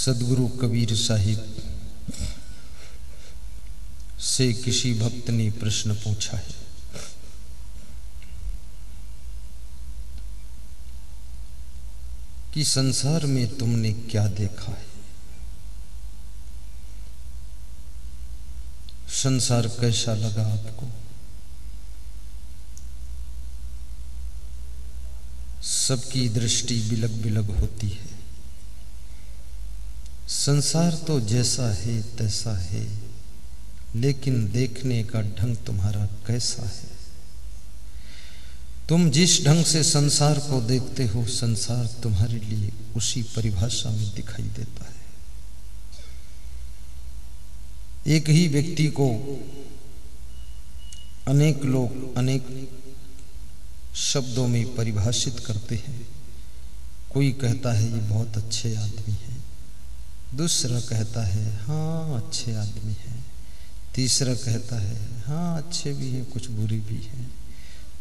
सदगुरु कबीर साहिब से किसी भक्त ने प्रश्न पूछा है, कि संसार में तुमने क्या देखा है? संसार कैसा लगा आपको? सबकी दृष्टि बिलग बिलग होती है। संसार तो जैसा है तैसा है, लेकिन देखने का ढंग तुम्हारा कैसा है? तुम जिस ढंग से संसार को देखते हो, संसार तुम्हारे लिए उसी परिभाषा में दिखाई देता है। एक ही व्यक्ति को अनेक लोग अनेक शब्दों में परिभाषित करते हैं। कोई कहता है ये बहुत अच्छे आदमी है, दूसरा कहता है हाँ अच्छे आदमी है, तीसरा कहता है हाँ अच्छे भी हैं कुछ बुरे भी हैं,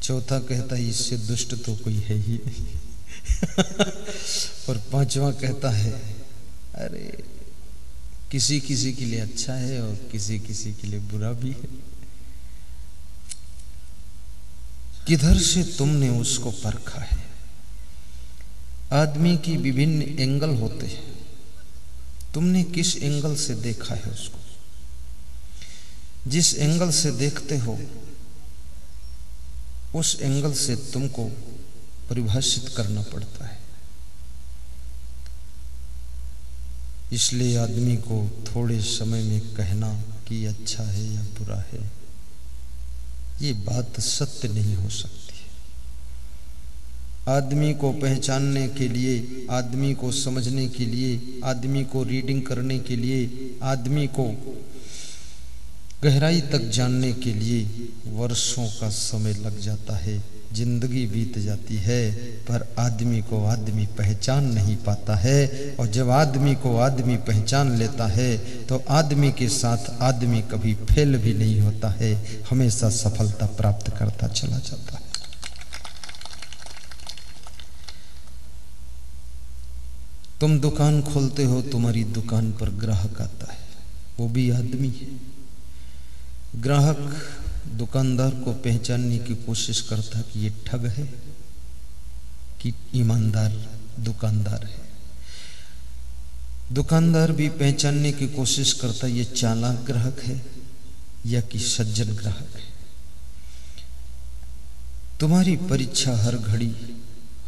चौथा कहता है इससे दुष्ट तो कोई है ही नहीं और पांचवा कहता है अरे किसी किसी के लिए अच्छा है और किसी किसी के लिए बुरा भी है। किधर से तुमने उसको परखा है? आदमी की विभिन्न एंगल होते हैं, तुमने किस एंगल से देखा है उसको? जिस एंगल से देखते हो उस एंगल से तुमको परिभाषित करना पड़ता है। इसलिए आदमी को थोड़े समय में कहना कि अच्छा है या बुरा है, ये बात सत्य नहीं हो सकती। आदमी को पहचानने के लिए, आदमी को समझने के लिए, आदमी को रीडिंग करने के लिए, आदमी को गहराई तक जानने के लिए वर्षों का समय लग जाता है, जिंदगी बीत जाती है, पर आदमी को आदमी पहचान नहीं पाता है। और जब आदमी को आदमी पहचान लेता है तो आदमी के साथ आदमी कभी फेल भी नहीं होता है, हमेशा सफलता प्राप्त करता चला जाता है। तुम दुकान खोलते हो, तुम्हारी दुकान पर ग्राहक आता है, वो भी आदमी है। ग्राहक दुकानदार को पहचानने की कोशिश करता कि ये ठग है कि ईमानदार दुकानदार है। दुकानदार भी पहचानने की कोशिश करता ये चालाक ग्राहक है या कि सज्जन ग्राहक है। तुम्हारी परीक्षा हर घड़ी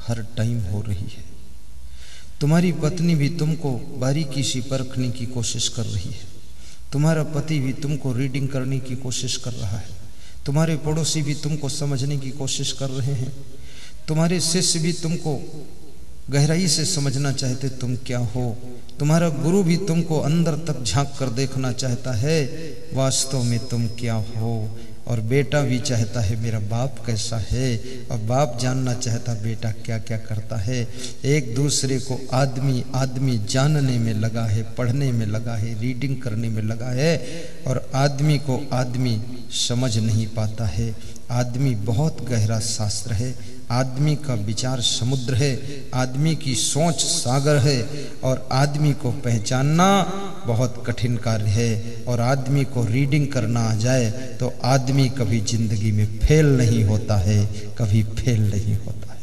हर टाइम हो रही है। तुम्हारी पत्नी भी तुमको बारीकी से परखने की कोशिश कर रही है। तुम्हारा पति भी तुमको रीडिंग करने की कोशिश कर रहा है। तुम्हारे पड़ोसी भी तुमको समझने की कोशिश कर रहे हैं। तुम्हारे शिष्य भी तुमको गहराई से समझना चाहते तुम क्या हो। तुम्हारा गुरु भी तुमको अंदर तक झांक कर देखना चाहता है वास्तव में तुम क्या हो। और बेटा भी चाहता है मेरा बाप कैसा है, और बाप जानना चाहता बेटा क्या क्या करता है। एक दूसरे को आदमी आदमी जानने में लगा है, पढ़ने में लगा है, रीडिंग करने में लगा है, और आदमी को आदमी समझ नहीं पाता है। आदमी बहुत गहरा शास्त्र है, आदमी का विचार समुद्र है, आदमी की सोच सागर है, और आदमी को पहचानना बहुत कठिन कार्य है। और आदमी को रीडिंग करना आ जाए तो आदमी कभी जिंदगी में फेल नहीं होता है, कभी फेल नहीं होता है।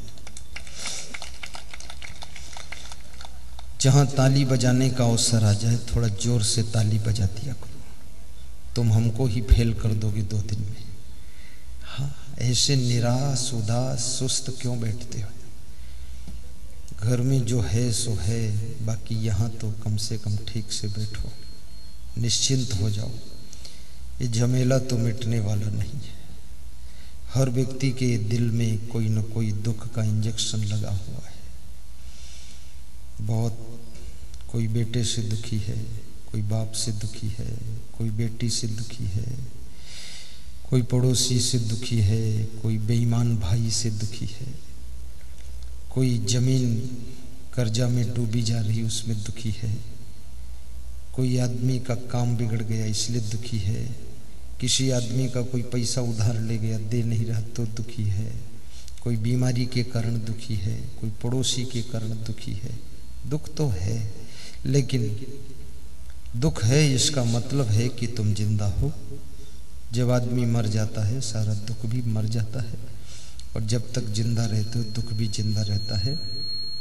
जहां ताली बजाने का अवसर आ जाए थोड़ा जोर से ताली बजा दिया करो, तुम हमको ही फेल कर दोगे 2 दिन में। हाँ, ऐसे निराश उदास सुस्त क्यों बैठते हो? घर में जो है सो है, बाकी यहाँ तो कम से कम ठीक से बैठो, निश्चिंत हो जाओ। ये झमेला तो मिटने वाला नहीं है। हर व्यक्ति के दिल में कोई न कोई दुख का इंजेक्शन लगा हुआ है। बहुत कोई बेटे से दुखी है, कोई बाप से दुखी है, कोई बेटी से दुखी है, कोई पड़ोसी से दुखी है, कोई बेईमान भाई से दुखी है, कोई जमीन कर्जा में डूबी जा रही उसमें दुखी है, कोई आदमी का काम बिगड़ गया इसलिए दुखी है, किसी आदमी का कोई पैसा उधार ले गया दे नहीं रहा तो दुखी है, कोई बीमारी के कारण दुखी है, कोई पड़ोसी के कारण दुखी है। दुख तो है, लेकिन दुख है इसका मतलब है कि तुम जिंदा हो। जब आदमी मर जाता है सारा दुख भी मर जाता है, और जब तक जिंदा रहते हो दुख भी जिंदा रहता है।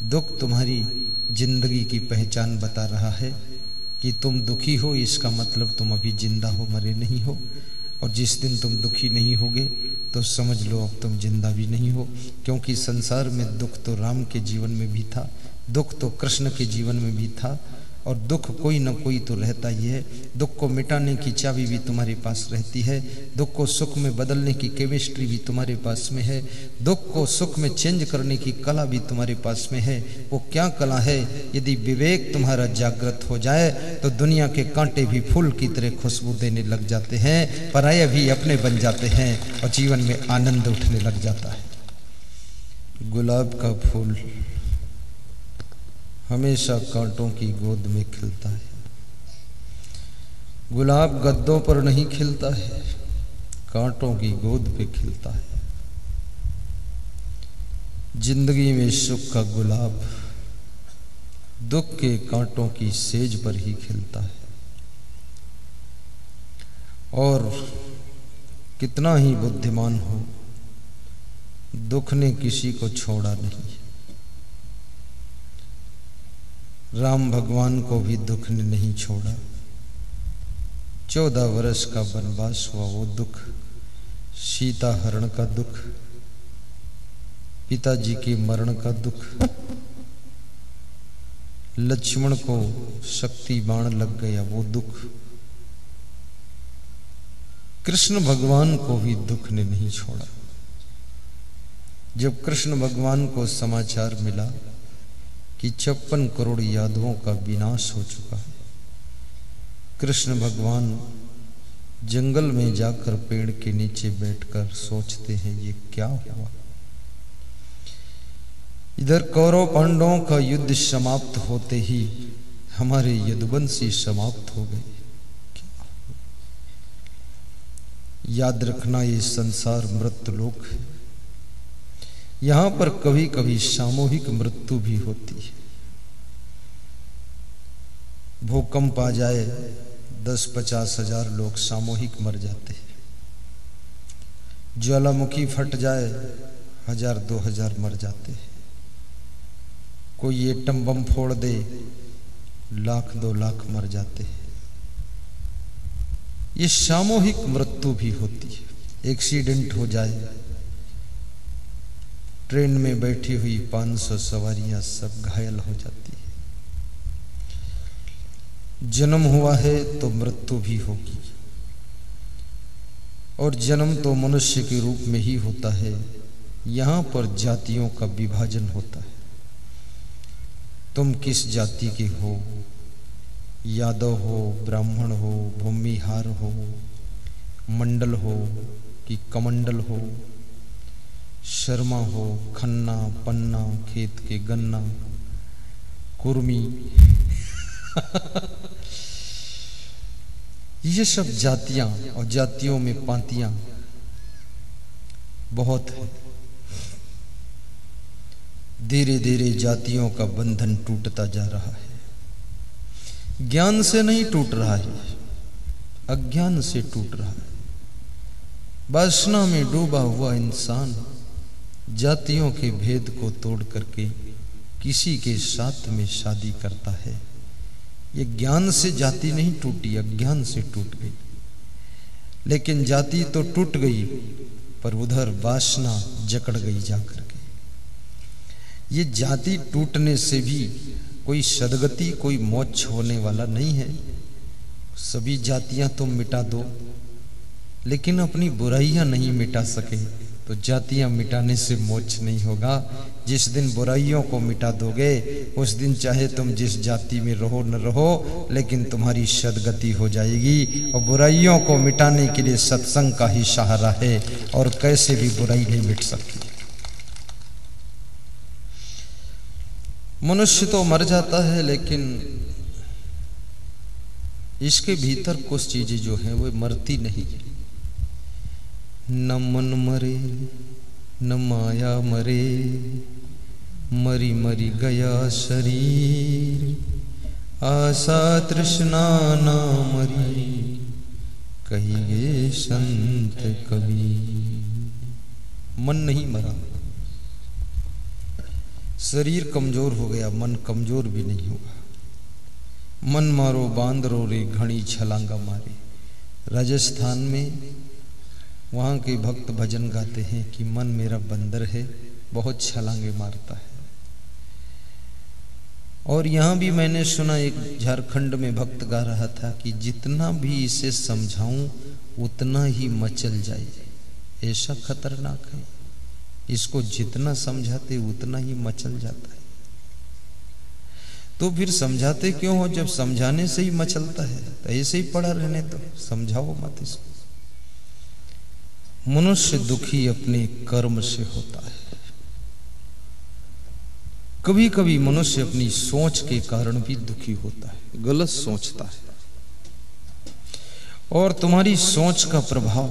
दुख तुम्हारी जिंदगी की पहचान बता रहा है कि तुम दुखी हो, इसका मतलब तुम अभी जिंदा हो, मरे नहीं हो। और जिस दिन तुम दुखी नहीं होगे तो समझ लो अब तुम जिंदा भी नहीं हो, क्योंकि संसार में दुख तो राम के जीवन में भी था, दुख तो कृष्ण के जीवन में भी था, और दुख कोई न कोई तो रहता ही है। दुख को मिटाने की चाबी भी तुम्हारे पास रहती है, दुख को सुख में बदलने की केमिस्ट्री भी तुम्हारे पास में है, दुख को सुख में चेंज करने की कला भी तुम्हारे पास में है। वो क्या कला है? यदि विवेक तुम्हारा जागृत हो जाए तो दुनिया के कांटे भी फूल की तरह खुशबू देने लग जाते हैं, पराये भी अपने बन जाते हैं, और जीवन में आनंद उठने लग जाता है। गुलाब का फूल हमेशा कांटों की गोद में खिलता है। गुलाब गद्दों पर नहीं खिलता है, कांटों की गोद पे खिलता है। जिंदगी में सुख का गुलाब दुख के कांटों की सेज पर ही खिलता है। और कितना ही बुद्धिमान हो, दुख ने किसी को छोड़ा नहीं। राम भगवान को भी दुख ने नहीं छोड़ा। 14 वर्ष का वनवास हुआ वो दुख, सीता हरण का दुख, पिताजी के मरण का दुख, लक्ष्मण को शक्ति बाण लग गया वो दुख, कृष्ण भगवान को भी दुख ने नहीं छोड़ा। जब कृष्ण भगवान को समाचार मिला कि 56 करोड़ यादवों का विनाश हो चुका है, कृष्ण भगवान जंगल में जाकर पेड़ के नीचे बैठकर सोचते हैं ये क्या हुआ। इधर कौरव पांडवों का युद्ध समाप्त होते ही हमारे यदुवंशी समाप्त हो गए। याद रखना ये संसार मृत्युलोक है, यहां पर कभी कभी सामूहिक मृत्यु भी होती है। भूकंप आ जाए 10-50 हजार लोग सामूहिक मर जाते हैं, ज्वालामुखी फट जाए 1000-2000 मर जाते हैं, कोई एटम बम फोड़ दे 1,00,000-2 लाख मर जाते हैं। ये सामूहिक मृत्यु भी होती है। एक्सीडेंट हो जाए, ट्रेन में बैठी हुई 500 सवारियां सब घायल हो जाती है। जन्म हुआ है तो मृत्यु भी होगी, और जन्म तो मनुष्य के रूप में ही होता है। यहां पर जातियों का विभाजन होता है। तुम किस जाति के हो, यादव हो, ब्राह्मण हो, भूमिहार हो, मंडल हो कि कमंडल हो, शर्मा हो, खन्ना, पन्ना, खेत के गन्ना, कुर्मी ये सब जातियां, और जातियों में पांतियां बहुत है। धीरे धीरे जातियों का बंधन टूटता जा रहा है। ज्ञान से नहीं टूट रहा है, अज्ञान से टूट रहा है। वासना में डूबा हुआ इंसान जातियों के भेद को तोड़ करके किसी के साथ में शादी करता है। ये ज्ञान से जाति नहीं टूटी, अज्ञान से टूट गई। लेकिन जाति तो टूट गई, पर उधर वासना जकड़ गई जाकर के। ये जाति टूटने से भी कोई सदगति, कोई मोक्ष होने वाला नहीं है। सभी जातियां तुम मिटा दो, लेकिन अपनी बुराइयां नहीं मिटा सके तो जातियां मिटाने से मोक्ष नहीं होगा। जिस दिन बुराइयों को मिटा दोगे उस दिन चाहे तुम जिस जाति में रहो न रहो, लेकिन तुम्हारी सदगति हो जाएगी। और बुराइयों को मिटाने के लिए सत्संग का ही सहारा है, और कैसे भी बुराई नहीं मिट सकती। मनुष्य तो मर जाता है, लेकिन इसके भीतर कुछ चीजें जो हैं वो मरती नहीं। न मन मरे न माया मरे, मरी मरी गया शरीर, आशा तृष्णा ना मरी, कहिए संत कवि। मन नहीं मरा, शरीर कमजोर हो गया, मन कमजोर भी नहीं हुआ। मन मारो बांदरो रे घनी छलांगा मारे। राजस्थान में वहाँ के भक्त भजन गाते हैं कि मन मेरा बंदर है, बहुत छलांगे मारता है। और यहाँ भी मैंने सुना, एक झारखंड में भक्त गा रहा था कि जितना भी इसे समझाऊं उतना ही मचल जाए, ऐसा खतरनाक है। इसको जितना समझाते उतना ही मचल जाता है। तो फिर समझाते क्यों हो जब समझाने से ही मचलता है? तो ऐसे ही पड़ा रहने दो, समझाओ मत इसको। मनुष्य दुखी अपने कर्म से होता है। कभी कभी मनुष्य अपनी सोच के कारण भी दुखी होता है, गलत सोचता है। और तुम्हारी सोच का प्रभाव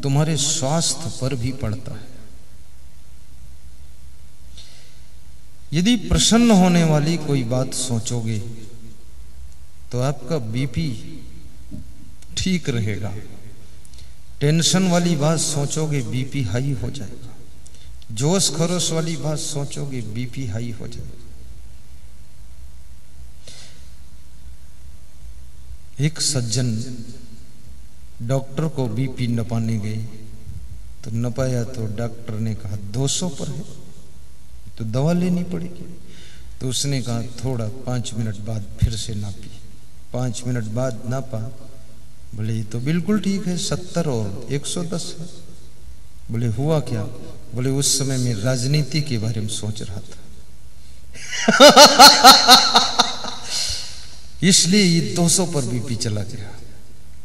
तुम्हारे स्वास्थ्य पर भी पड़ता है। यदि प्रसन्न होने वाली कोई बात सोचोगे तो आपका बीपी ठीक रहेगा। टेंशन वाली बात सोचोगे बीपी हाई हो जाएगा। जोश खरोश वाली बात सोचोगे बीपी हाई हो जाएगा। एक सज्जन डॉक्टर को बीपी नपाने गए तो नपाया तो डॉक्टर ने कहा 200 पर है तो दवा लेनी पड़ेगी। तो उसने कहा थोड़ा 5 मिनट बाद फिर से नापी। 5 मिनट बाद नापा, बोले ये तो बिल्कुल ठीक है, 70 और 110 है। बोले हुआ क्या? बोले उस समय मैं राजनीति के बारे में सोच रहा था इसलिए ये 200 पर बीपी चला गया।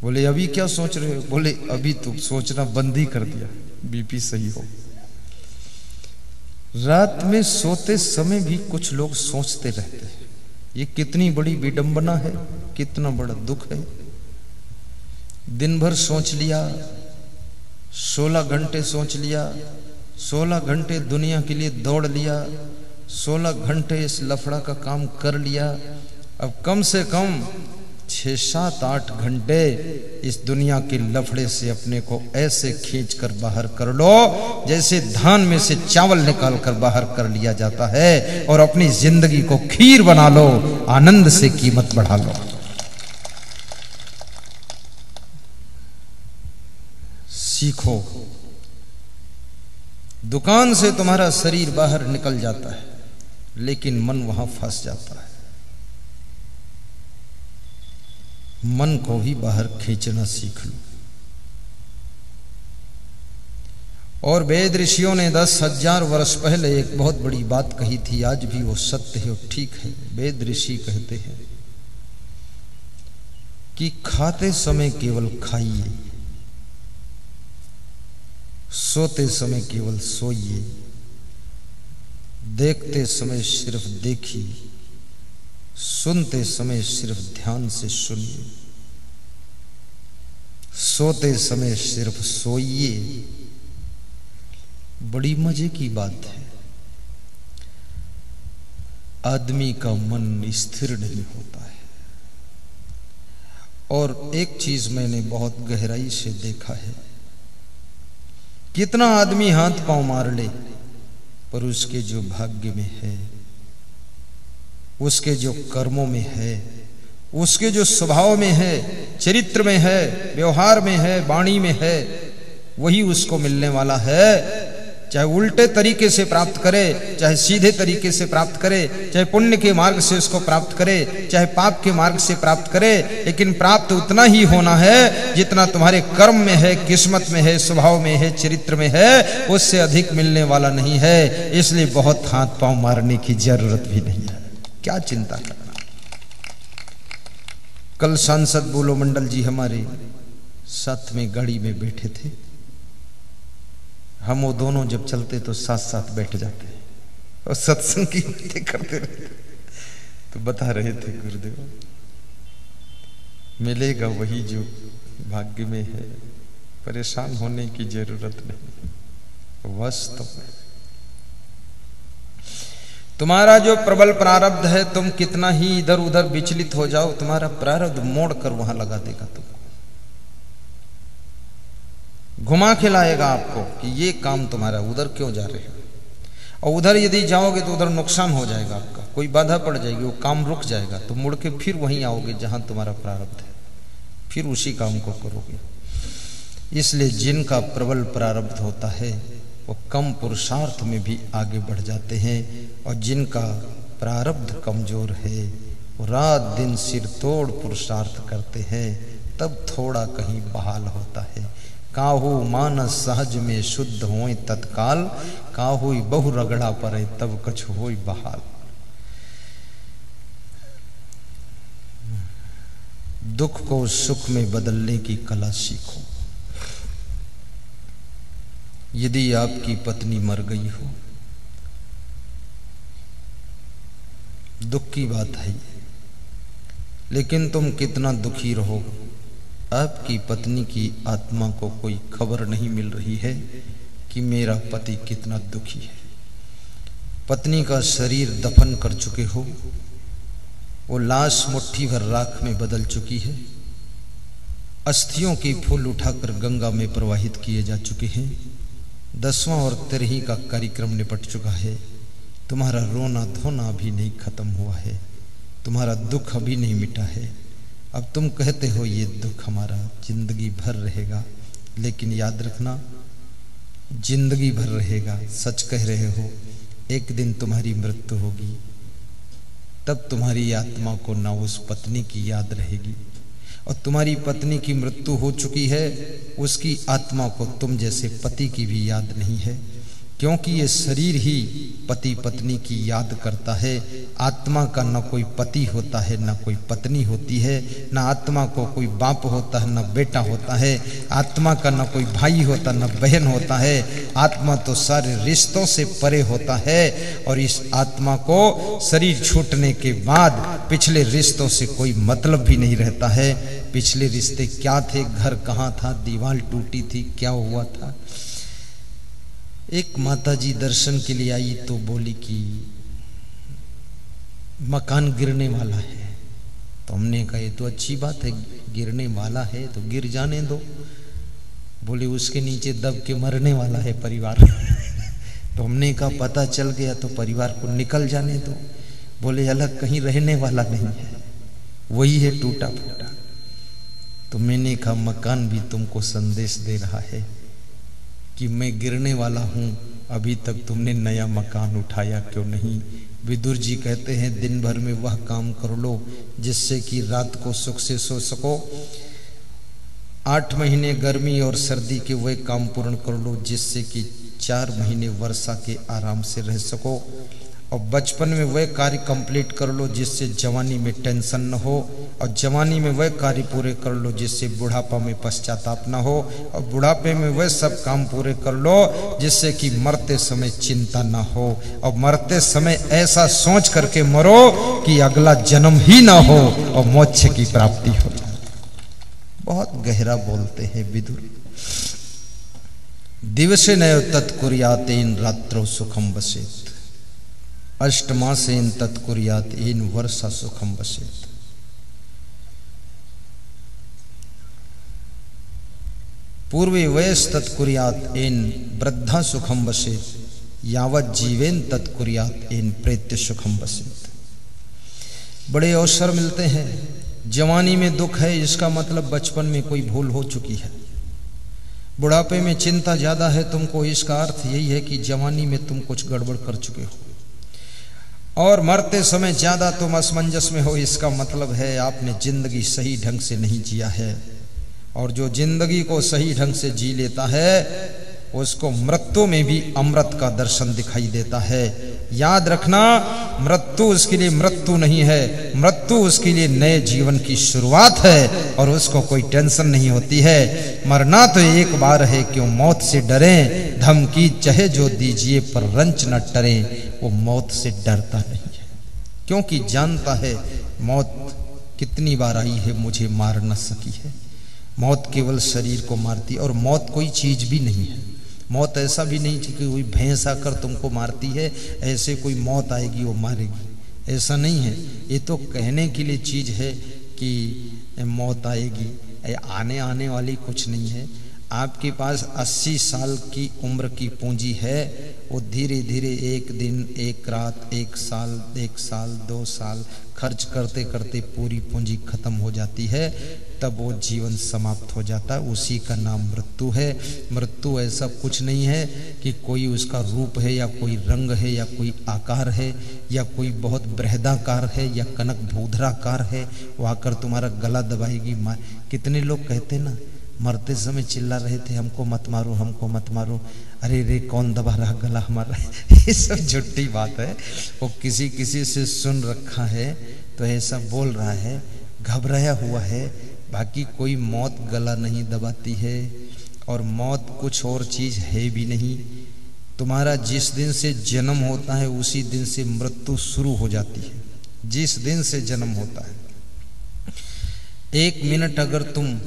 बोले अभी क्या सोच रहे हो? बोले अभी तो सोचना बंद ही कर दिया, बीपी सही हो। रात में सोते समय भी कुछ लोग सोचते रहते हैं। ये कितनी बड़ी विडंबना है, कितना बड़ा दुख है। दिन भर सोच लिया, 16 घंटे सोच लिया, 16 घंटे दुनिया के लिए दौड़ लिया, 16 घंटे इस लफड़ा का काम कर लिया। अब कम से कम 6, 7, 8 घंटे इस दुनिया के लफड़े से अपने को ऐसे खींच कर बाहर कर लो जैसे धान में से चावल निकाल कर बाहर कर लिया जाता है, और अपनी जिंदगी को खीर बना लो, आनंद से कीमत बढ़ा लो। सीखो। दुकान से तुम्हारा शरीर बाहर निकल जाता है लेकिन मन वहां फंस जाता है। मन को भी बाहर खींचना सीख लो। और वेद ऋषियों ने 10,000 वर्ष पहले एक बहुत बड़ी बात कही थी, आज भी वो सत्य है और ठीक है। वेद ऋषि कहते हैं कि खाते समय केवल खाइए, सोते समय केवल सोइए, देखते समय सिर्फ देखिए, सुनते समय सिर्फ ध्यान से सुनिए, सोते समय सिर्फ सोइए। बड़ी मजे की बात है। आदमी का मन स्थिर नहीं होता है। और एक चीज मैंने बहुत गहराई से देखा है, कितना आदमी हाथ पांव मार ले पर उसके जो भाग्य में है, उसके जो कर्मों में है, उसके जो स्वभाव में है, चरित्र में है, व्यवहार में है, वाणी में है, वही उसको मिलने वाला है। चाहे उल्टे तरीके से प्राप्त करे, चाहे सीधे तरीके से प्राप्त करे, चाहे पुण्य के मार्ग से उसको प्राप्त करे, चाहे पाप के मार्ग से प्राप्त करे, लेकिन प्राप्त उतना ही होना है जितना तुम्हारे कर्म में है, किस्मत में है, स्वभाव में है, चरित्र में है। उससे अधिक मिलने वाला नहीं है। इसलिए बहुत हाथ पांव मारने की जरूरत भी नहीं है। क्या चिंता करना। कल सांसद बोलो मंडल जी हमारे साथ में गाड़ी में बैठे थे। हम वो दोनों जब चलते तो साथ साथ बैठ जाते और सत्संग की बातें करते रहते। तो बता रहे थे गुरुदेव, मिलेगा वही जो भाग्य में है, परेशान होने की जरूरत नहीं। वास्तव में तुम्हारा जो प्रबल प्रारब्ध है, तुम कितना ही इधर उधर विचलित हो जाओ, तुम्हारा प्रारब्ध मोड़ कर वहां लगा देगा तुमको, घुमा के लाएगा आपको कि ये काम तुम्हारा, उधर क्यों जा रहे हो। और उधर यदि जाओगे तो उधर नुकसान हो जाएगा आपका, कोई बाधा पड़ जाएगी, वो काम रुक जाएगा, तो मुड़ के फिर वहीं आओगे जहां तुम्हारा प्रारब्ध है, फिर उसी काम को करोगे। इसलिए जिनका प्रबल प्रारब्ध होता है वो कम पुरुषार्थ में भी आगे बढ़ जाते हैं, और जिनका प्रारब्ध कमजोर है वो रात दिन सिर तोड़ पुरुषार्थ करते हैं, तब थोड़ा कहीं बहाल होता है। काहू मानस सहज में शुद्ध होए तत्काल, काहू बहु रगड़ा परे तब कछ होई बहाल। दुख को सुख में बदलने की कला सीखो। यदि आपकी पत्नी मर गई हो, दुख की बात है, लेकिन तुम कितना दुखी रहोगे, आपकी पत्नी की आत्मा को कोई खबर नहीं मिल रही है कि मेरा पति कितना दुखी है। पत्नी का शरीर दफन कर चुके हो, वो लाश मुट्ठी भर राख में बदल चुकी है, अस्थियों की फूल उठाकर गंगा में प्रवाहित किए जा चुके हैं, 10वां और 13 का कार्यक्रम निपट चुका है, तुम्हारा रोना धोना अभी नहीं खत्म हुआ है, तुम्हारा दुख अभी नहीं मिटा है। अब तुम कहते हो ये दुख हमारा जिंदगी भर रहेगा, लेकिन याद रखना जिंदगी भर रहेगा, सच कह रहे हो। एक दिन तुम्हारी मृत्यु होगी, तब तुम्हारी आत्मा को ना उस पत्नी की याद रहेगी, और तुम्हारी पत्नी की मृत्यु हो चुकी है, उसकी आत्मा को तुम जैसे पति की भी याद नहीं है, क्योंकि ये शरीर ही पति पत्नी की याद करता है। आत्मा का न कोई पति होता है, न कोई पत्नी होती है, न आत्मा को कोई बाप होता है, न बेटा होता है, आत्मा का न कोई भाई होता, न बहन होता है। आत्मा तो सारे रिश्तों से परे होता है, और इस आत्मा को शरीर छूटने के बाद पिछले रिश्तों से कोई मतलब भी नहीं रहता है। पिछले रिश्ते क्या थे, घर कहाँ था, दीवार टूटी थी, क्या हुआ था। एक माताजी दर्शन के लिए आई तो बोली कि मकान गिरने वाला है, तो हमने कहा ये तो अच्छी बात है, गिरने वाला है तो गिर जाने दो। बोले उसके नीचे दब के मरने वाला है परिवार तो हमने कहा पता चल गया तो परिवार को निकल जाने दो। बोले अलग कहीं रहने वाला नहीं है, वही है टूटा फूटा। तो मैंने कहा मकान भी तुमको संदेश दे रहा है कि मैं गिरने वाला हूं, अभी तक तुमने नया मकान उठाया क्यों नहीं। विदुर जी कहते हैं दिन भर में वह काम कर लो जिससे कि रात को सुख से सो सको। 8 महीने गर्मी और सर्दी के वह काम पूर्ण कर लो जिससे कि 4 महीने वर्षा के आराम से रह सको। और बचपन में वह कार्य कंप्लीट कर लो जिससे जवानी में टेंशन न हो, और जवानी में वह कार्य पूरे कर लो जिससे बुढ़ापा में पश्चाताप न हो, और बुढ़ापे में वह सब काम पूरे कर लो जिससे कि मरते समय चिंता न हो, और मरते समय ऐसा सोच करके मरो कि अगला जन्म ही ना हो और मोक्ष की प्राप्ति हो। बहुत गहरा बोलते हैं विदुर। दिवसे नयो तत्कुर्यातेन रात्रो सुखम वसेत, अष्टमासेन तत्कुर्यात एन वर्षा सुखम वसेत। पूर्वे वयस तत्कुर्यात एन वृद्धा सुखम वसेत, यावत जीवेन तत्कुर्यात एन प्रेत्य सुखम वसेत। बड़े अवसर मिलते हैं। जवानी में दुख है, इसका मतलब बचपन में कोई भूल हो चुकी है। बुढ़ापे में चिंता ज्यादा है तुमको, इसका अर्थ यही है कि जवानी में तुम कुछ गड़बड़ कर चुके हो। और मरते समय ज्यादा तुम असमंजस में हो, इसका मतलब है आपने जिंदगी सही ढंग से नहीं जिया है। और जो जिंदगी को सही ढंग से जी लेता है उसको मृत्यु में भी अमृत का दर्शन दिखाई देता है। याद रखना, मृत्यु उसके लिए मृत्यु नहीं है, मृत्यु उसके लिए नए जीवन की शुरुआत है, और उसको कोई टेंशन नहीं होती है। मरना तो एक बार है, क्यों मौत से डरें, धमकी चाहे जो दीजिए पर रंच न टरें। वो मौत से डरता नहीं है, क्योंकि जानता है मौत कितनी बार आई है, मुझे मार न सकी है। मौत केवल शरीर को मारती, और मौत कोई चीज भी नहीं है। मौत ऐसा भी नहीं कि कोई भैंस आकर तुमको मारती है, ऐसे कोई मौत आएगी वो मारेगी, ऐसा नहीं है। ये तो कहने के लिए चीज़ है कि मौत आएगी, आने वाली कुछ नहीं है। आपके पास 80 साल की उम्र की पूंजी है, वो धीरे धीरे एक दिन, एक रात, एक साल, 2 साल खर्च करते करते पूरी पूंजी खत्म हो जाती है, तब वो जीवन समाप्त हो जाता है। उसी का नाम मृत्यु है। मृत्यु ऐसा कुछ नहीं है कि कोई उसका रूप है या कोई रंग है या कोई आकार है या कोई बहुत बृहदाकार है या कनक भूधराकार है, वो आकर तुम्हारा गला दबाएगी। कितने लोग कहते ना, मरते समय चिल्ला रहे थे, हमको मत मारो, हमको मत मारो, अरे रे कौन दबा रहा गला हमारा। ये सब झूठी बात है। वो किसी से सुन रखा है तो ऐसा बोल रहा है, घबराया हुआ है। बाकी कोई मौत गला नहीं दबाती है, और मौत कुछ और चीज है भी नहीं। तुम्हारा जिस दिन से जन्म होता है उसी दिन से मृत्यु शुरू हो जाती है। जिस दिन से जन्म होता है, 1 मिनट अगर तुम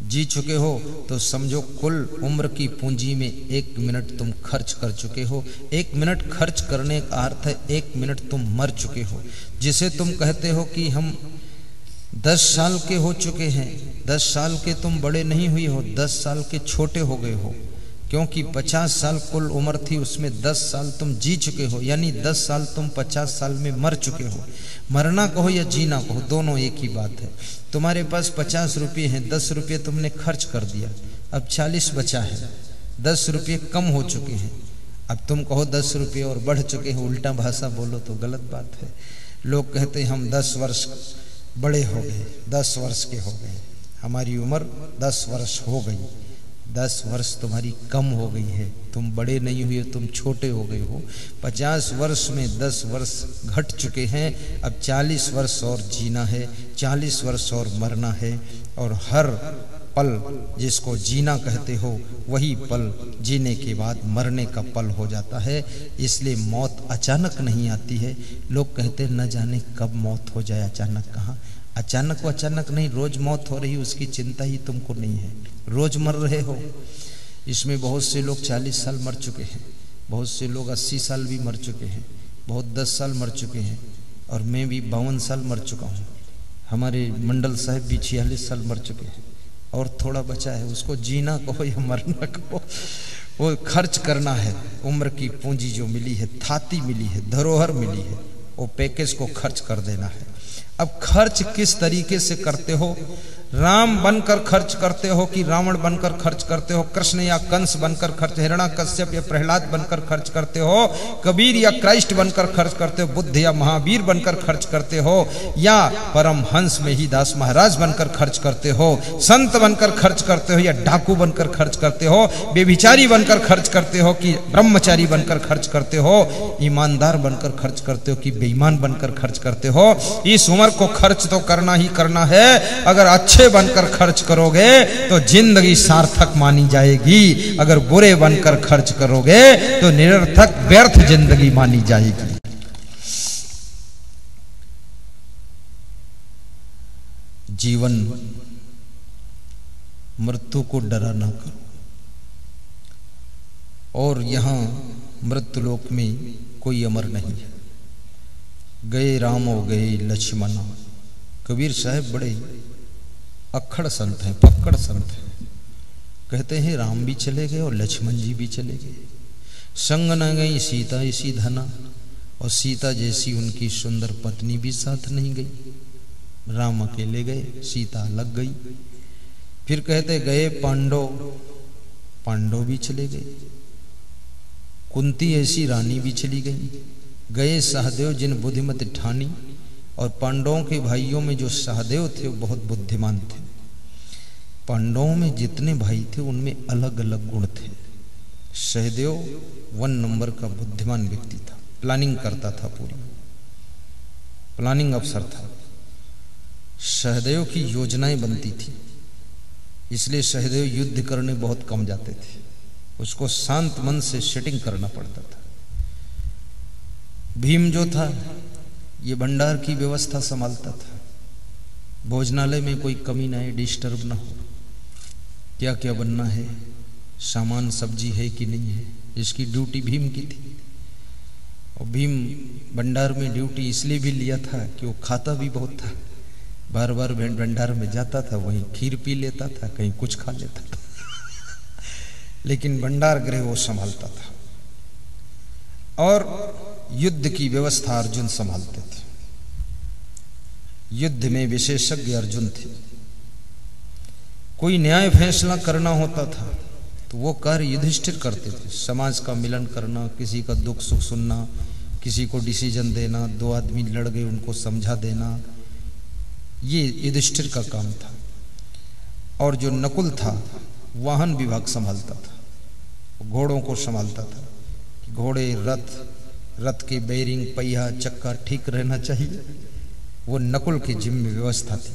जी चुके हो तो समझो कुल उम्र की पूंजी में 1 मिनट तुम खर्च कर चुके हो। 1 मिनट खर्च करने का अर्थ है 1 मिनट तुम मर चुके हो। जिसे तुम कहते हो कि हम 10 साल के हो चुके हैं, 10 साल के तुम बड़े नहीं हुए हो, 10 साल के छोटे हो गए हो, क्योंकि 50 साल कुल उम्र थी, उसमें 10 साल तुम जी चुके हो, यानी 10 साल तुम 50 साल में मर चुके हो। मरना कहो या जीना कहो, दोनों एक ही बात है। तुम्हारे पास 50 रुपये हैं, 10 रुपये तुमने खर्च कर दिया, अब 40 बचा है, 10 रुपये कम हो चुके हैं। अब तुम कहो 10 रुपये और बढ़ चुके हैं, उल्टा भाषा बोलो तो गलत बात है। लोग कहते हैं हम 10 वर्ष बड़े हो गए, 10 वर्ष के हो गए, हमारी उम्र 10 वर्ष हो गई। 10 वर्ष तुम्हारी कम हो गई है, तुम बड़े नहीं हुए, तुम छोटे हो गए हो। 50 वर्ष में 10 वर्ष घट चुके हैं, अब 40 वर्ष और जीना है, 40 वर्ष और मरना है। और हर पल जिसको जीना कहते हो वही पल जीने के बाद मरने का पल हो जाता है। इसलिए मौत अचानक नहीं आती है। लोग कहते न जाने कब मौत हो जाए, अचानक कहाँ। अचानक वो अचानक नहीं, रोज मौत हो रही, उसकी चिंता ही तुमको नहीं है, रोज मर रहे हो। इसमें बहुत से लोग 40 साल मर चुके हैं, बहुत से लोग 80 साल भी मर चुके हैं, बहुत 10 साल मर चुके हैं, और मैं भी 52 साल मर चुका हूँ। हमारे मंडल साहब भी 46 साल मर चुके हैं, और थोड़ा बचा है। उसको जीना कहो या मरना कहो, वो खर्च करना है। उम्र की पूंजी जो मिली है, थाती मिली है, धरोहर मिली है, वो पैकेज को खर्च कर देना है। अब खर्च किस तरीके से करते हो? राम बनकर खर्च करते हो कि रावण बनकर खर्च करते हो? कृष्ण या कंस बनकर खर्च, हिरण्याकश्यप या प्रहलाद बनकर खर्च करते हो? कबीर या क्राइस्ट बनकर खर्च करते हो? बुद्ध या महावीर बनकर खर्च करते हो? या परम हंस में ही दास महाराज बनकर खर्च करते हो? संत बनकर खर्च करते हो या डाकू बनकर खर्च करते हो? बेभिचारी बनकर खर्च करते हो कि ब्रह्मचारी बनकर खर्च करते हो? ईमानदार बनकर खर्च करते हो कि बेईमान बनकर खर्च करते हो? इस उम्र को खर्च तो करना ही करना है। अगर अच्छे बनकर खर्च करोगे तो जिंदगी सार्थक मानी जाएगी, अगर बुरे बनकर खर्च करोगे तो निरर्थक व्यर्थ जिंदगी मानी जाएगी। जीवन मृत्यु को डरा ना करो। और यहां मृत्युलोक में कोई अमर नहीं है। गए राम हो गए लक्ष्मण। कबीर साहब बड़े अक्खड़ संत हैं, पक्कड़ संत हैं। कहते हैं राम भी चले गए और लक्ष्मण जी भी चले गए, संग न गई सीता इसी धना, और सीता जैसी उनकी सुंदर पत्नी भी साथ नहीं गई। राम अकेले गए, सीता अलग गई। फिर कहते गए पांडव, पांडव भी चले गए। कुंती ऐसी रानी भी चली गई। गए सहदेव जिन बुद्धिमत ठानी, और पांडवों के भाइयों में जो सहदेव थे वो बहुत बुद्धिमान थे। पांडवों में जितने भाई थे उनमें अलग अलग गुण थे। सहदेव 1 नंबर का बुद्धिमान व्यक्ति था, प्लानिंग करता था, पूरी प्लानिंग अफसर था। सहदेव की योजनाएं बनती थी, इसलिए सहदेव युद्ध करने बहुत कम जाते थे। उसको शांत मन से सेटिंग करना पड़ता था। भीम जो था ये भंडार की व्यवस्था संभालता था, भोजनालय में कोई कमी ना आए, डिस्टर्ब ना हो, क्या क्या बनना है सामान सब्जी है कि नहीं है। इसकी ड्यूटी भीम की थी, और भीम भंडार में ड्यूटी इसलिए भी लिया था कि वो खाता भी बहुत था, बार बार भंडार में जाता था, वहीं खीर पी लेता था, कहीं कुछ खा लेता था लेकिन भंडार गृह वो संभालता था। और युद्ध की व्यवस्था अर्जुन संभालते थे। युद्ध में विशेषज्ञ अर्जुन थे। कोई न्याय फैसला करना होता था तो वो कार्य युधिष्ठिर करते थे। समाज का मिलन करना, किसी का दुख सुख सुनना, किसी को डिसीजन देना, दो आदमी लड़ गए उनको समझा देना, ये युधिष्ठिर का काम था। और जो नकुल था वाहन विभाग संभालता था, घोड़ों को संभालता था। घोड़े, रथ के बेरिंग, पहिया, चक्का ठीक रहना चाहिए, वो नकुल की जिम्मे व्यवस्था थी।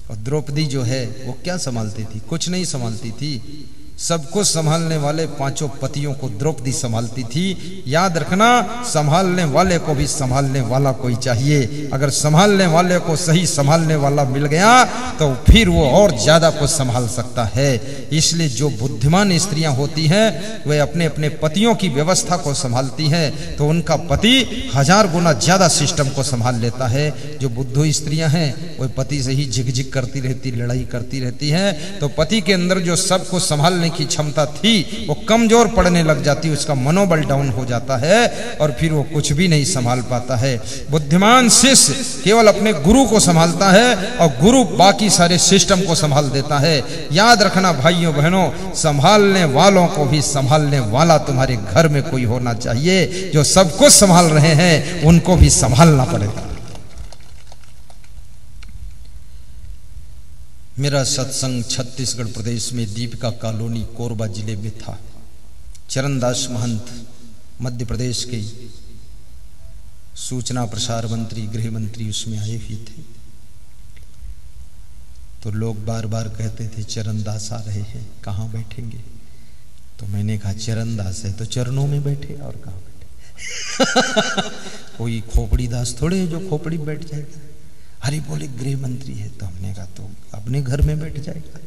और द्रौपदी जो है वो क्या संभालती थी? कुछ नहीं संभालती थी। सबको संभालने वाले पांचों पतियों को द्रौपदी संभालती थी। याद रखना, संभालने वाले को भी संभालने वाला कोई चाहिए। अगर संभालने वाले को सही संभालने वाला मिल गया तो फिर वो और ज्यादा को संभाल सकता है। इसलिए जो बुद्धिमान स्त्रियां होती हैं वे अपने अपने पतियों की व्यवस्था को संभालती हैं तो उनका पति 1000 गुना ज्यादा सिस्टम को संभाल लेता है। जो बुद्धू स्त्रियां हैं वो पति से ही झिकझिक करती रहती, लड़ाई करती रहती हैं, तो पति के अंदर जो सबको संभालने की क्षमता थी वो कमजोर पड़ने लग जाती, उसका मनोबल डाउन हो जाता है और फिर वो कुछ भी नहीं संभाल पाता है। बुद्धिमान शिष्य केवल अपने गुरु को संभालता है और गुरु बाकी सारे सिस्टम को संभाल देता है। याद रखना भाइयों बहनों, संभालने वालों को भी संभालने वाला तुम्हारे घर में कोई होना चाहिए। जो सब कुछ संभाल रहे हैं उनको भी संभालना पड़ेगा। मेरा सत्संग छत्तीसगढ़ प्रदेश में दीपिका कॉलोनी कोरबा जिले में था। चरणदास महंत मध्य प्रदेश के सूचना प्रसार मंत्री, गृह मंत्री उसमें आए हुए थे। तो लोग बार बार कहते थे चरणदास आ रहे हैं, कहाँ बैठेंगे? तो मैंने कहा चरणदास है तो चरणों में बैठे, और कहाँ बैठे कोई खोपड़ी दास थोड़े है जो खोपड़ी बैठ जाएगा। अरे बोले गृह मंत्री है, तो हमने कहा तो अपने घर में बैठ जाएगा,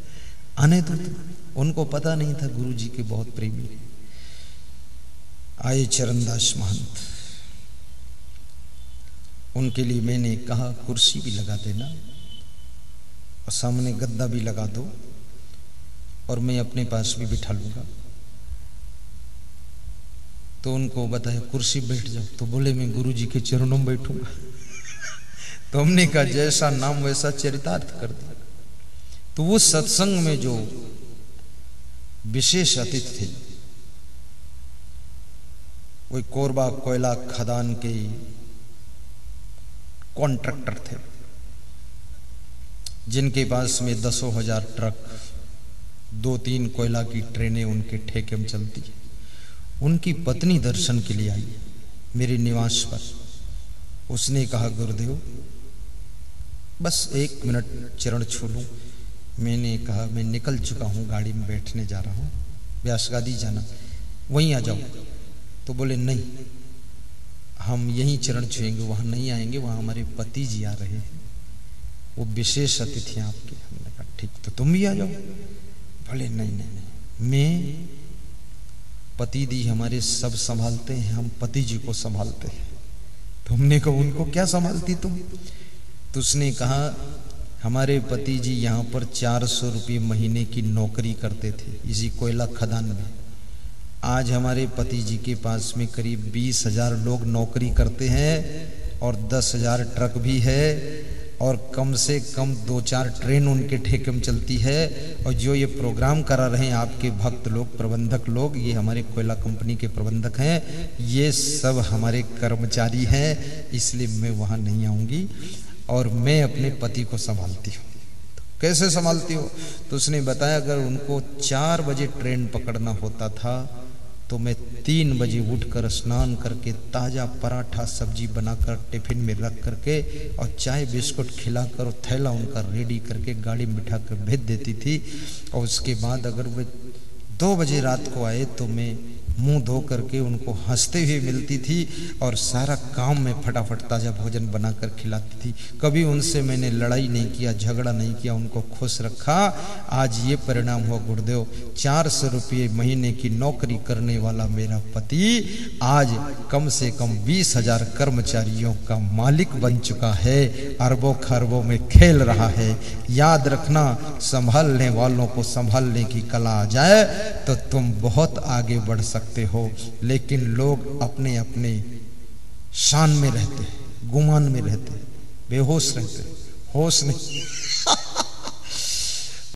आने तो। उनको पता नहीं था गुरु जी के बहुत प्रेमी है। आए चरणदास महंत, उनके लिए मैंने कहा कुर्सी भी लगा देना और सामने गद्दा भी लगा दो और मैं अपने पास भी बिठा लूंगा। तो उनको बताया कुर्सी बैठ जाओ, तो बोले मैं गुरु जी के चरणों में बैठूंगा। तो हमने कहा जैसा नाम वैसा चरितार्थ कर दिया। तो वो सत्संग में जो विशेष अतिथि थे वो कोरबा कोयला खदान के कॉन्ट्रैक्टर थे, जिनके पास में 10,000 ट्रक, 2-3 कोयला की ट्रेनें उनके ठेके में चलती है। उनकी पत्नी दर्शन के लिए आई मेरे निवास पर। उसने कहा गुरुदेव बस 1 मिनट चरण छू लूं। मैंने कहा मैं निकल चुका हूं, गाड़ी में बैठने जा रहा हूं, व्यासगादी जाना, वहीं आ जाओ। तो बोले नहीं, हम यहीं चरण छुएंगे, वहां नहीं आएंगे, वहां हमारे पति जी आ रहे हैं, वो विशेष अतिथि हैं आपके। हमने कहा ठीक, तो तुम भी आ जाओ। बोले नहीं नहीं नहीं, मैं पति दी हमारे सब संभालते हैं, हम पति जी को संभालते हैं। तो हमने कहा उनको क्या संभालती तुम? तो उसने कहा हमारे पति जी यहाँ पर 400 रुपये महीने की नौकरी करते थे इसी कोयला खदान में। आज हमारे पति जी के पास में करीब 20,000 लोग नौकरी करते हैं और 10,000 ट्रक भी है और कम से कम 2-4 ट्रेन उनके ठेके में चलती है। और जो ये प्रोग्राम करा रहे हैं आपके भक्त लोग, प्रबंधक लोग, ये हमारे कोयला कंपनी के प्रबंधक हैं, ये सब हमारे कर्मचारी हैं, इसलिए मैं वहाँ नहीं आऊँगी और मैं अपने पति को संभालती हूँ। तो कैसे संभालती हो? तो उसने बताया अगर उनको 4 बजे ट्रेन पकड़ना होता था तो मैं 3 बजे उठकर स्नान करके ताज़ा पराठा सब्जी बनाकर टिफिन में रख करके और चाय बिस्कुट खिलाकर और थैला उनका रेडी करके गाड़ी में बिठा कर भेज देती थी। और उसके बाद अगर वे 2 बजे रात को आए तो मैं मुंह धो करके उनको हंसते हुए मिलती थी और सारा काम में फटाफट ताज़ा भोजन बनाकर खिलाती थी। कभी उनसे मैंने लड़ाई नहीं किया, झगड़ा नहीं किया, उनको खुश रखा। आज ये परिणाम हुआ गुरुदेव, 400 रुपये महीने की नौकरी करने वाला मेरा पति आज कम से कम 20,000 कर्मचारियों का मालिक बन चुका है, अरबों खरबों में खेल रहा है। याद रखना, संभालने वालों को संभालने की कला आ जाए तो तुम बहुत आगे बढ़ सकते हो। लेकिन लोग अपने अपने शान में रहते, गुमान में रहते, बेहोश रहते, होश नहीं।